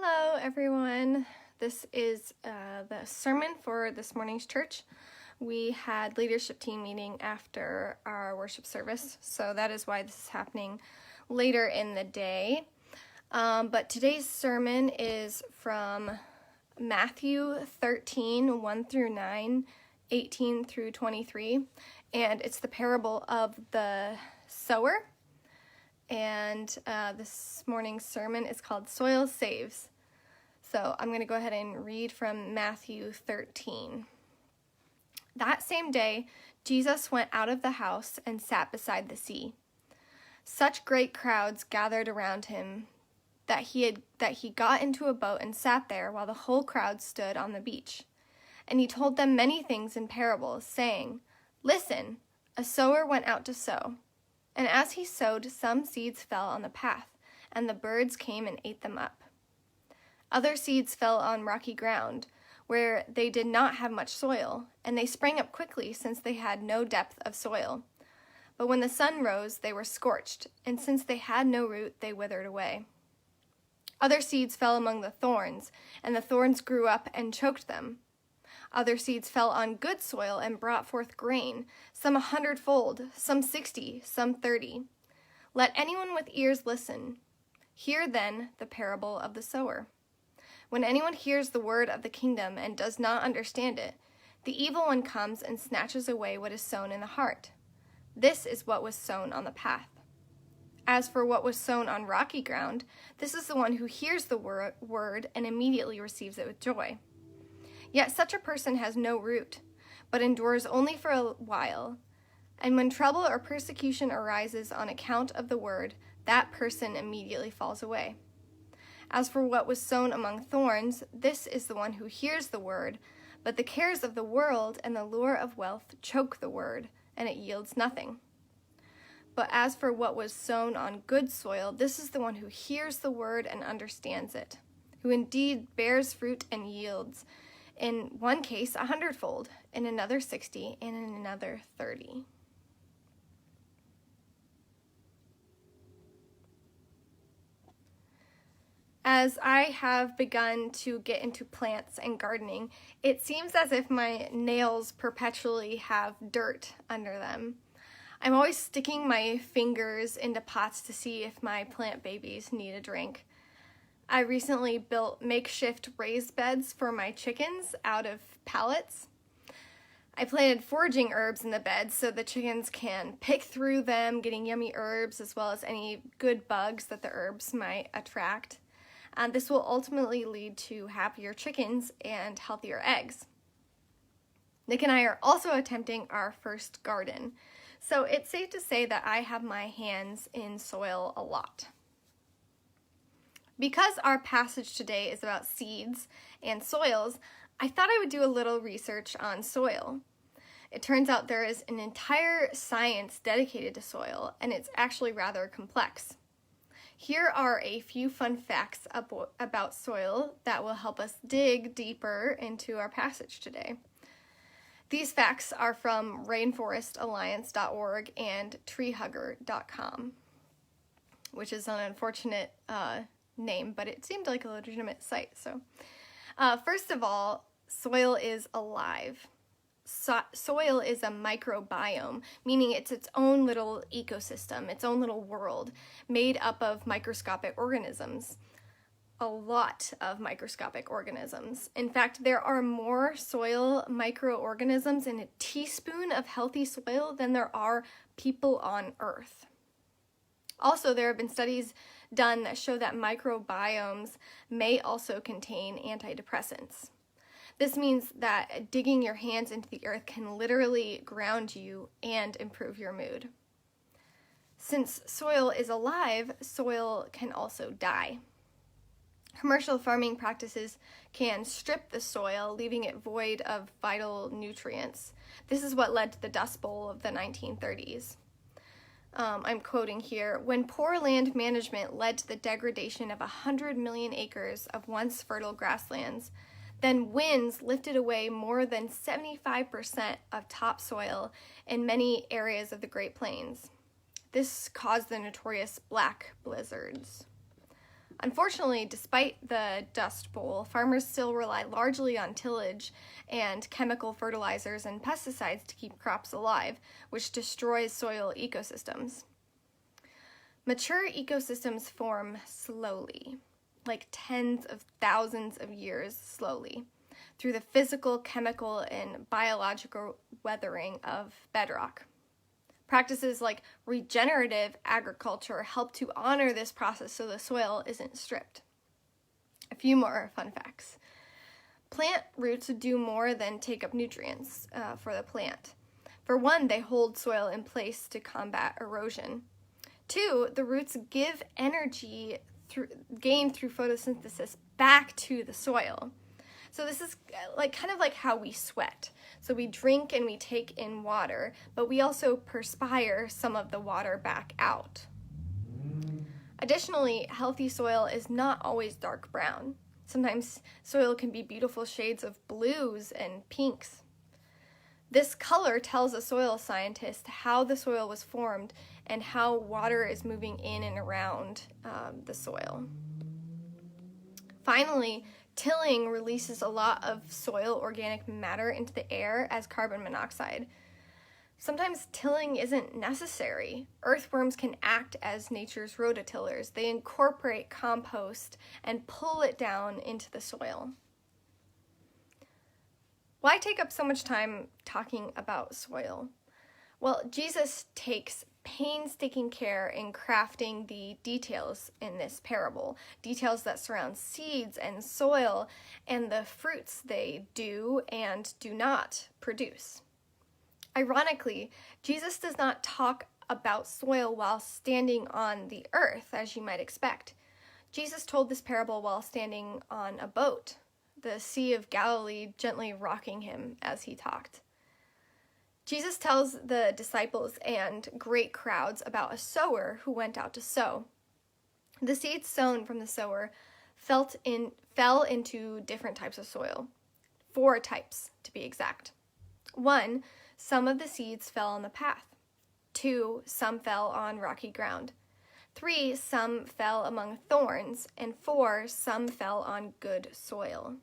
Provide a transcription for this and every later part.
Hello, everyone. This is the sermon for this morning's church. We had leadership team meeting after our worship service, so that is why this is happening later in the day. But today's sermon is from Matthew 13, 1 through 9, 18 through 23, and it's the parable of the sower. And this morning's sermon is called Soil Saves. So I'm going to go ahead and read from Matthew 13. That same day, Jesus went out of the house and sat beside the sea. Such great crowds gathered around him that he got into a boat and sat there while the whole crowd stood on the beach. And he told them many things in parables, saying, "Listen, a sower went out to sow. And as he sowed, some seeds fell on the path, and the birds came and ate them up. Other seeds fell on rocky ground, where they did not have much soil, and they sprang up quickly since they had no depth of soil. But when the sun rose, they were scorched, and since they had no root, they withered away. Other seeds fell among the thorns, and the thorns grew up and choked them. Other seeds fell on good soil and brought forth grain, some 100-fold, some 60, some 30. Let anyone with ears listen. Hear then the parable of the sower. When anyone hears the word of the kingdom and does not understand it, the evil one comes and snatches away what is sown in the heart. This is what was sown on the path. As for what was sown on rocky ground, this is the one who hears the word and immediately receives it with joy. Yet such a person has no root, but endures only for a while. And when trouble or persecution arises on account of the word, that person immediately falls away. As for what was sown among thorns, this is the one who hears the word, but the cares of the world and the lure of wealth choke the word, and it yields nothing. But as for what was sown on good soil, this is the one who hears the word and understands it, who indeed bears fruit and yields, in one case 100-fold, in another 60, and in another 30. As I have begun to get into plants and gardening, it seems as if my nails perpetually have dirt under them. I'm always sticking my fingers into pots to see if my plant babies need a drink. I recently built makeshift raised beds for my chickens out of pallets. I planted foraging herbs in the beds so the chickens can pick through them, getting yummy herbs as well as any good bugs that the herbs might attract. And this will ultimately lead to happier chickens and healthier eggs. Nick and I are also attempting our first garden, so it's safe to say that I have my hands in soil a lot. Because our passage today is about seeds and soils, I thought I would do a little research on soil. It turns out there is an entire science dedicated to soil, and it's actually rather complex. Here are a few fun facts about soil that will help us dig deeper into our passage today. These facts are from rainforestalliance.org and treehugger.com, which is an unfortunate name, but it seemed like a legitimate site. So, first of all, soil is alive. Soil is a microbiome, meaning it's its own little ecosystem, its own little world, made up of microscopic organisms. A lot of microscopic organisms. In fact, there are more soil microorganisms in a teaspoon of healthy soil than there are people on Earth. Also, there have been studies done that show that microbiomes may also contain antidepressants. This means that digging your hands into the earth can literally ground you and improve your mood. Since soil is alive, soil can also die. Commercial farming practices can strip the soil, leaving it void of vital nutrients. This is what led to the Dust Bowl of the 1930s. I'm quoting here, "When poor land management led to the degradation of 100 million acres of once fertile grasslands, then winds lifted away more than 75% of topsoil in many areas of the Great Plains. This caused the notorious black blizzards." Unfortunately, despite the Dust Bowl, farmers still rely largely on tillage and chemical fertilizers and pesticides to keep crops alive, which destroys soil ecosystems. Mature ecosystems form slowly, like tens of thousands of years slowly, through the physical, chemical, and biological weathering of bedrock. Practices like regenerative agriculture help to honor this process so the soil isn't stripped. A few more fun facts. Plant roots do more than take up nutrients for the plant. For one, they hold soil in place to combat erosion. Two, the roots give energy gained through photosynthesis back to the soil. So this is kind of like how we sweat. So we drink and we take in water, but we also perspire some of the water back out. Additionally, healthy soil is not always dark brown. Sometimes soil can be beautiful shades of blues and pinks. This color tells a soil scientist how the soil was formed and how water is moving in and around the soil. Finally, tilling releases a lot of soil organic matter into the air as carbon monoxide. Sometimes tilling isn't necessary. Earthworms can act as nature's rototillers. They incorporate compost and pull it down into the soil. Why take up so much time talking about soil? Well, Jesus takes painstaking care in crafting the details in this parable, details that surround seeds and soil and the fruits they do and do not produce. Ironically, Jesus does not talk about soil while standing on the earth, as you might expect. Jesus told this parable while standing on a boat, the Sea of Galilee gently rocking him as he talked. Jesus tells the disciples and great crowds about a sower who went out to sow. The seeds sown from the sower fell into different types of soil, 4 types to be exact. 1, some of the seeds fell on the path. 2, some fell on rocky ground. 3, some fell among thorns. And 4, some fell on good soil.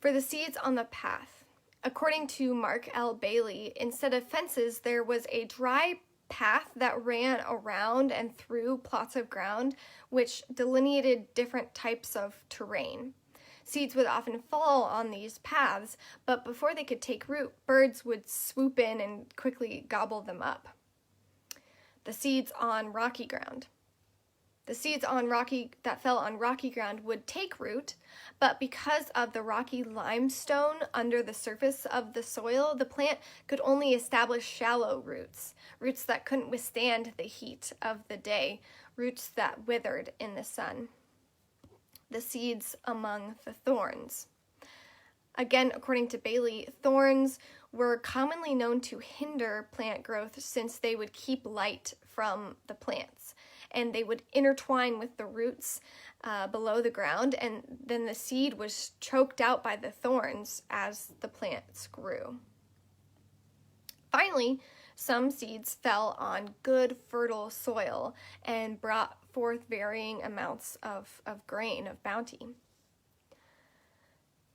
For the seeds on the path, according to Mark L. Bailey, instead of fences, there was a dry path that ran around and through plots of ground, which delineated different types of terrain. Seeds would often fall on these paths, but before they could take root, birds would swoop in and quickly gobble them up. The seeds on rocky ground. The seeds that fell on rocky ground would take root, but because of the rocky limestone under the surface of the soil, the plant could only establish shallow roots that couldn't withstand the heat of the day, roots that withered in the sun. The seeds among the thorns. Again, according to Bailey, thorns were commonly known to hinder plant growth since they would keep light from the plants, and they would intertwine with the roots below the ground, and then the seed was choked out by the thorns as the plants grew. Finally, some seeds fell on good, fertile soil and brought forth varying amounts of grain, of bounty.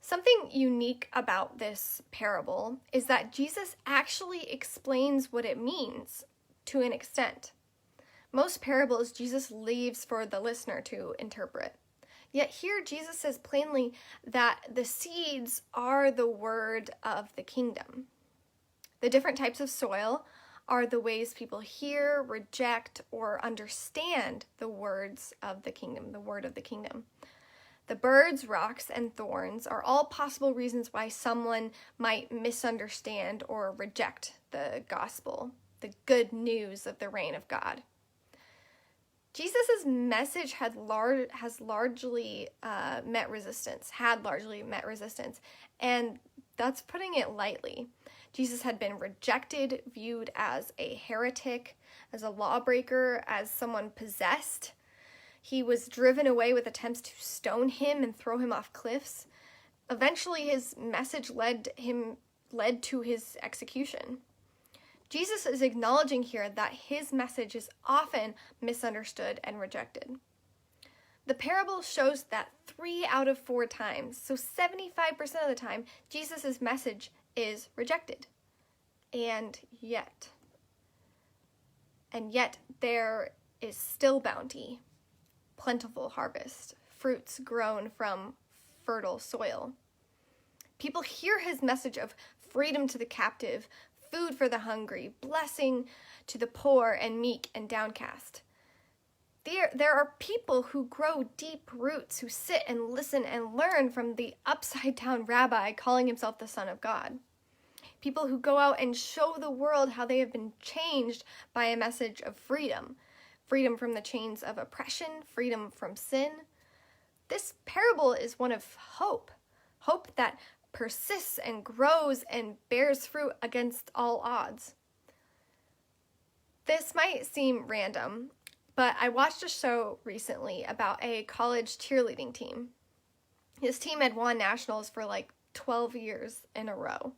Something unique about this parable is that Jesus actually explains what it means to an extent. Most parables Jesus leaves for the listener to interpret. Yet here Jesus says plainly that the seeds are the word of the kingdom. The different types of soil are the ways people hear, reject, or understand the words of the kingdom, the word of the kingdom. The birds, rocks, and thorns are all possible reasons why someone might misunderstand or reject the gospel, the good news of the reign of God. Jesus' message has largely met resistance, and that's putting it lightly. Jesus had been rejected, viewed as a heretic, as a lawbreaker, as someone possessed. He was driven away with attempts to stone him and throw him off cliffs. Eventually, his message led to his execution. Jesus is acknowledging here that his message is often misunderstood and rejected. The parable shows that 3 out of 4 times, so 75% of the time, Jesus' message is rejected. And yet there is still bounty, plentiful harvest, fruits grown from fertile soil. People hear his message of freedom to the captive, food for the hungry, blessing to the poor and meek and downcast. There are people who grow deep roots, who sit and listen and learn from the upside-down rabbi calling himself the Son of God. People who go out and show the world how they have been changed by a message of freedom. Freedom from the chains of oppression, freedom from sin. This parable is one of hope. Hope that persists and grows and bears fruit against all odds. This might seem random, but I watched a show recently about a college cheerleading team. This team had won nationals for like 12 years in a row.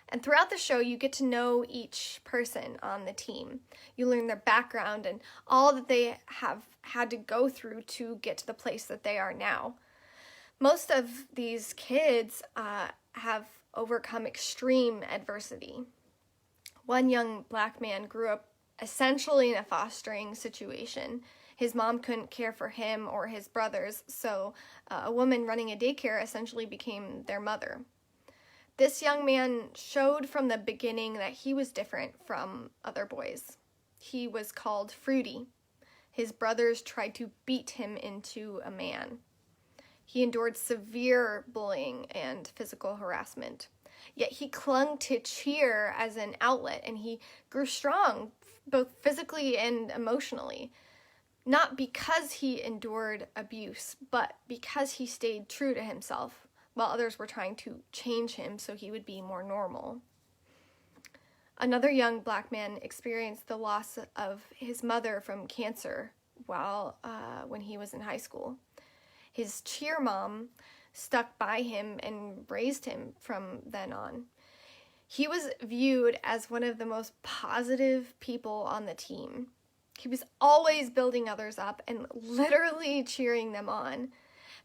And throughout the show, you get to know each person on the team. You learn their background and all that they have had to go through to get to the place that they are now. Most of these kids have overcome extreme adversity. One young black man grew up essentially in a fostering situation. His mom couldn't care for him or his brothers, so a woman running a daycare essentially became their mother. This young man showed from the beginning that he was different from other boys. He was called Fruity. His brothers tried to beat him into a man. He endured severe bullying and physical harassment. Yet he clung to cheer as an outlet, and he grew strong, both physically and emotionally. Not because he endured abuse, but because he stayed true to himself, while others were trying to change him so he would be more normal. Another young black man experienced the loss of his mother from cancer when he was in high school. His cheer mom stuck by him and raised him from then on. He was viewed as one of the most positive people on the team. He was always building others up and literally cheering them on.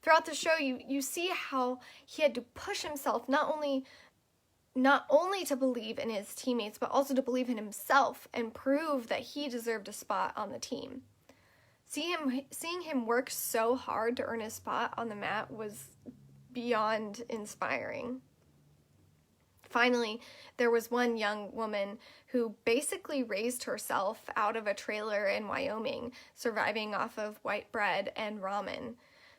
Throughout the show, you see how he had to push himself not only to believe in his teammates, but also to believe in himself and prove that he deserved a spot on the team. Seeing him work so hard to earn his spot on the mat was beyond inspiring. Finally, there was one young woman who basically raised herself out of a trailer in Wyoming, surviving off of white bread and ramen.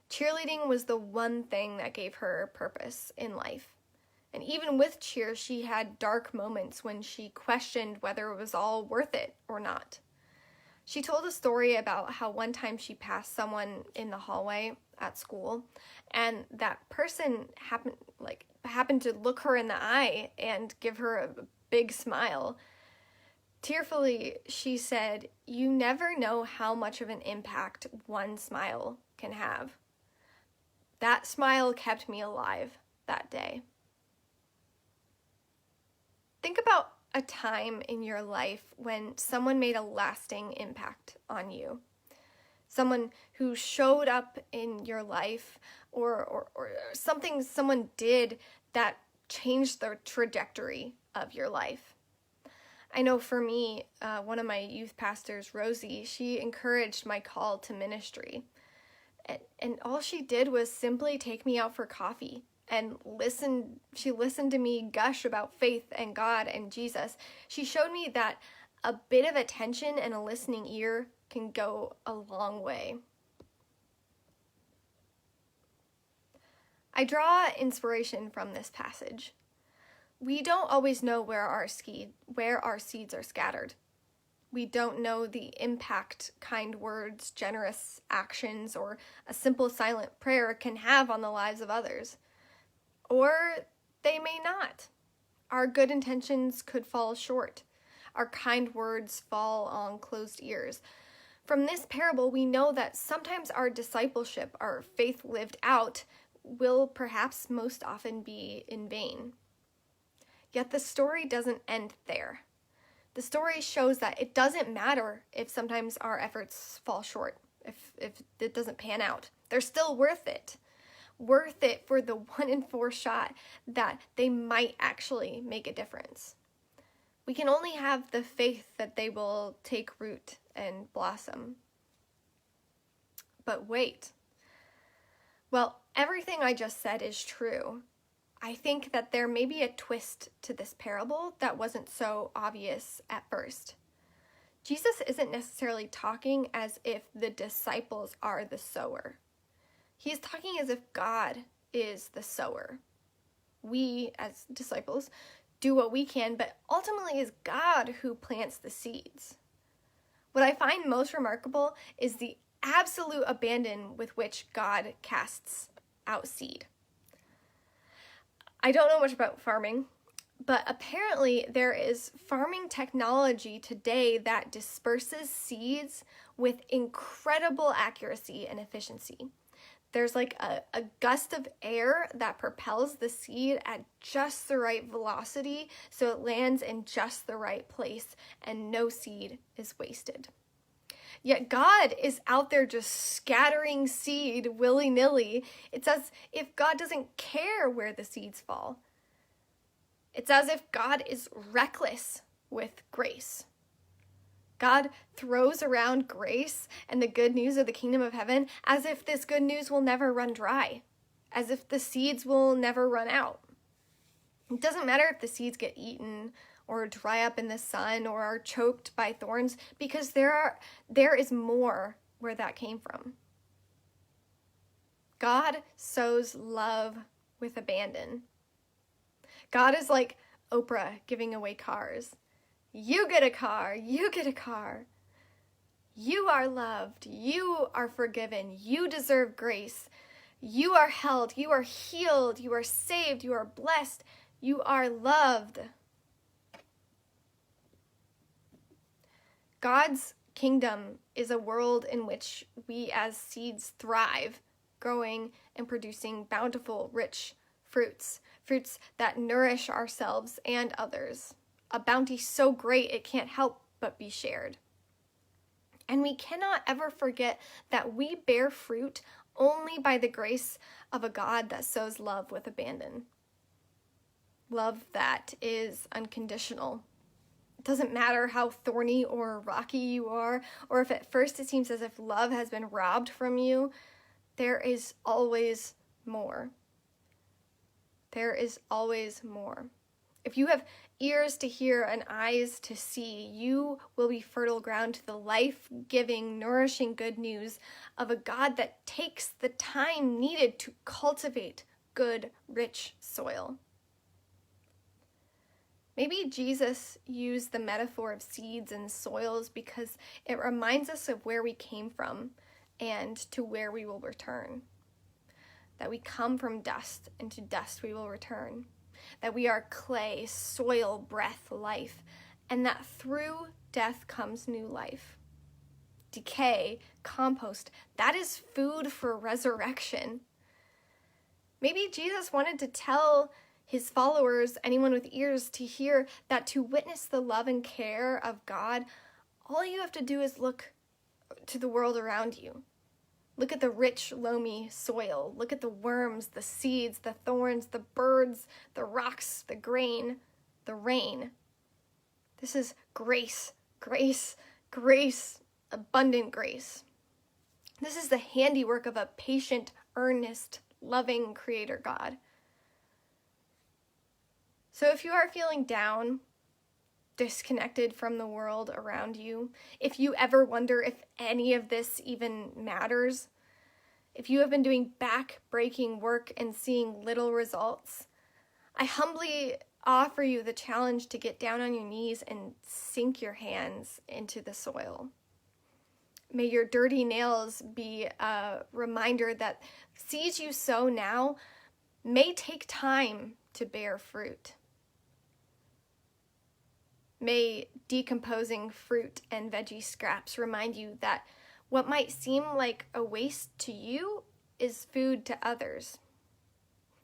Cheerleading was the one thing that gave her purpose in life. And even with cheer, she had dark moments when she questioned whether it was all worth it or not. She told a story about how one time she passed someone in the hallway at school, and that person happened to look her in the eye and give her a big smile. Tearfully, she said, "You never know how much of an impact one smile can have." That smile kept me alive that day. Think about a time in your life when someone made a lasting impact on you. Someone who showed up in your life or something someone did that changed the trajectory of your life. I know for me, one of my youth pastors, Rosie, she encouraged my call to ministry. And all she did was simply take me out for coffee and she listened to me gush about faith and God and Jesus. She showed me that a bit of attention and a listening ear can go a long way. I draw inspiration from this passage. We don't always know where our seeds are scattered. We don't know the impact kind words, generous actions, or a simple silent prayer can have on the lives of others. Or they may not. Our good intentions could fall short. Our kind words fall on closed ears. From this parable, we know that sometimes our discipleship, our faith lived out, will perhaps most often be in vain. Yet the story doesn't end there. The story shows that it doesn't matter if sometimes our efforts fall short. if it doesn't pan out. They're still worth it. Worth it for the 1 in 4 shot that they might actually make a difference. We can only have the faith that they will take root and blossom. But wait. Well, everything I just said is true. I think that there may be a twist to this parable that wasn't so obvious at first. Jesus isn't necessarily talking as if the disciples are the sower. He's talking as if God is the sower. We, as disciples, do what we can, but ultimately it's God who plants the seeds. What I find most remarkable is the absolute abandon with which God casts out seed. I don't know much about farming, but apparently there is farming technology today that disperses seeds with incredible accuracy and efficiency. There's like a gust of air that propels the seed at just the right velocity so it lands in just the right place and no seed is wasted. Yet God is out there just scattering seed willy-nilly. It's as if God doesn't care where the seeds fall. It's as if God is reckless with grace. God throws around grace and the good news of the kingdom of heaven as if this good news will never run dry, as if the seeds will never run out. It doesn't matter if the seeds get eaten or dry up in the sun or are choked by thorns, because there is more where that came from. God sows love with abandon. God is like Oprah giving away cars. You get a car, you get a car. You are loved, you are forgiven, you deserve grace. You are held, you are healed, you are saved, you are blessed, you are loved. God's kingdom is a world in which we as seeds thrive, growing and producing bountiful, rich fruits that nourish ourselves and others. A bounty so great it can't help but be shared. And we cannot ever forget that we bear fruit only by the grace of a God that sows love with abandon. Love that is unconditional. It doesn't matter how thorny or rocky you are, or if at first it seems as if love has been robbed from you, there is always more. There is always more. If you have ears to hear and eyes to see, you will be fertile ground to the life-giving, nourishing good news of a God that takes the time needed to cultivate good, rich soil. Maybe Jesus used the metaphor of seeds and soils because it reminds us of where we came from and to where we will return. That we come from dust, and to dust we will return. That we are clay, soil, breath, life, and that through death comes new life. Decay, compost, that is food for resurrection. Maybe Jesus wanted to tell his followers, anyone with ears to hear, that to witness the love and care of God, all you have to do is look to the world around you. Look at the rich, loamy soil. Look at the worms, the seeds, the thorns, the birds, the rocks, the grain, the rain. This is grace, grace, grace, abundant grace. This is the handiwork of a patient, earnest, loving Creator God. So if you are feeling down, disconnected from the world around you, if you ever wonder if any of this even matters, if you have been doing back-breaking work and seeing little results, I humbly offer you the challenge to get down on your knees and sink your hands into the soil. May your dirty nails be a reminder that seeds you sow now may take time to bear fruit. May decomposing fruit and veggie scraps remind you that what might seem like a waste to you is food to others.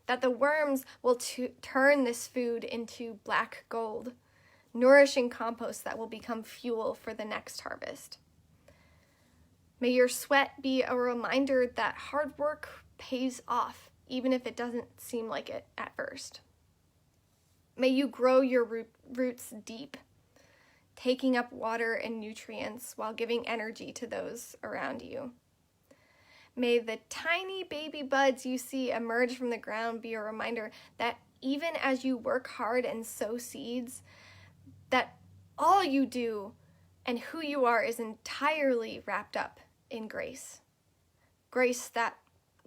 That the worms will turn this food into black gold, nourishing compost that will become fuel for the next harvest. May your sweat be a reminder that hard work pays off, even if it doesn't seem like it at first. May you grow your roots deep, taking up water and nutrients while giving energy to those around you. May the tiny baby buds you see emerge from the ground be a reminder that even as you work hard and sow seeds, that all you do and who you are is entirely wrapped up in grace. Grace that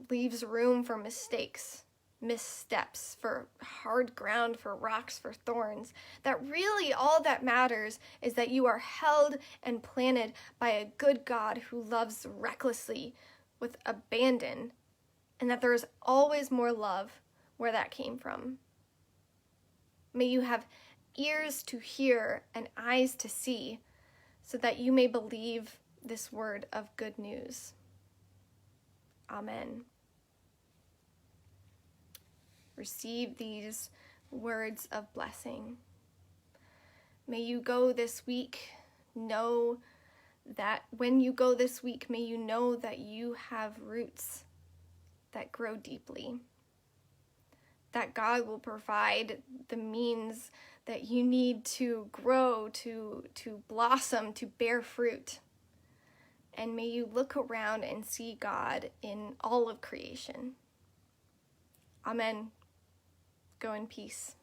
leaves room for mistakes, missteps, for hard ground, for rocks, for thorns. That really all that matters is that you are held and planted by a good God who loves recklessly with abandon, and that there is always more love where that came from. May you have ears to hear and eyes to see, so that you may believe this word of good news. Amen. Receive these words of blessing. May you go this week, know that when you go this week, may you know that you have roots that grow deeply, that God will provide the means that you need to grow, to blossom, to bear fruit. And may you look around and see God in all of creation. Amen. Go in peace.